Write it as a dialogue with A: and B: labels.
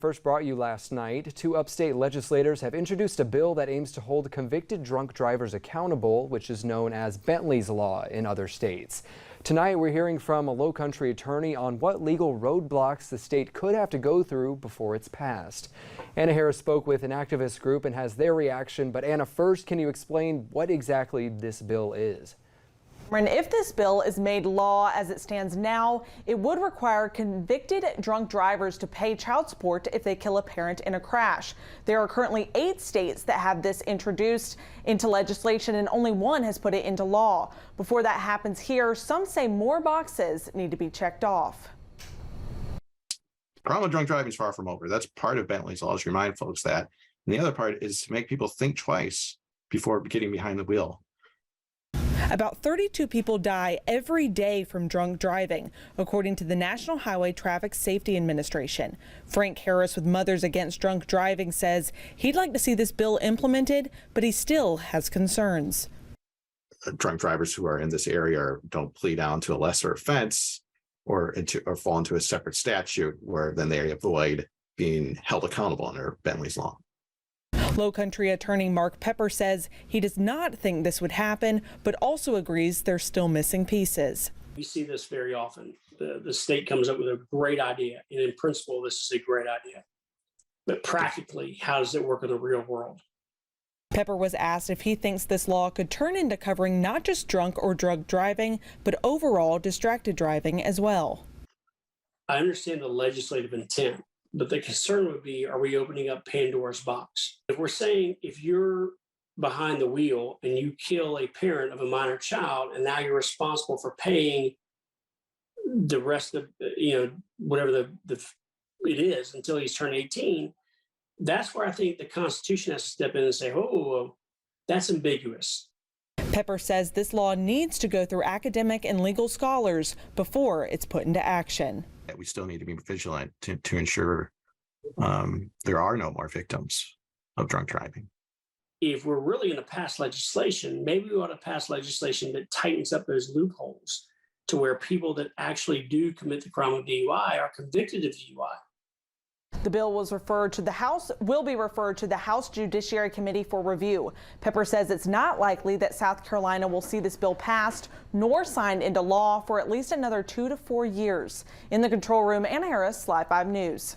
A: First brought you last night, two upstate legislators have introduced a bill that aims to hold convicted drunk drivers accountable, which is known as Bentley's Law in other states. Tonight, we're hearing from a Lowcountry attorney on what legal roadblocks the state could have to go through before it's passed. Anna Harris spoke with an activist group and has their reaction. But Anna, first, can you explain what exactly this bill is?
B: If this bill is made law as it stands now, it would require convicted drunk drivers to pay child support if they kill a parent in a crash. There are currently 8 states that have this introduced into legislation, and only one has put it into law. Before that happens here, some say more boxes need to be checked off.
C: The problem with drunk driving is far from over. That's part of Bentley's Law, to remind folks that. And the other part is to make people think twice before getting behind the wheel.
B: About 32 people die every day from drunk driving, according to the National Highway Traffic Safety Administration. Frank Harris with Mothers Against Drunk Driving says he'd like to see this bill implemented, but he still has concerns.
C: Drunk drivers who are in this area don't plea down to a lesser offense or fall into a separate statute where then they avoid being held accountable under Bentley's Law.
B: Lowcountry attorney Mark Pepper says he does not think this would happen, but also agrees they're still missing pieces.
D: We see this very often. The state comes up with a great idea, and in principle, this is a great idea. But practically, how does it work in the real world?
B: Pepper was asked if he thinks this law could turn into covering not just drunk or drug driving, but overall distracted driving as well.
D: I understand the legislative intent, but the concern would be, are we opening up Pandora's box? If we're saying if you're behind the wheel and you kill a parent of a minor child and now you're responsible for paying the rest of, whatever it is until he's turned 18, that's where I think the Constitution has to step in and say, oh, that's ambiguous.
B: Pepper says this law needs to go through academic and legal scholars before it's put into action.
C: We still need to be vigilant to ensure there are no more victims of drunk driving.
D: If we're really going to pass legislation, maybe we ought to pass legislation that tightens up those loopholes to where people that actually do commit the crime of DUI are convicted of DUI.
B: The bill will be referred to the House Judiciary Committee for review. Pepper says it's not likely that South Carolina will see this bill passed nor signed into law for at least another 2 to 4 years. In the control room, Anna Harris, Live 5 News.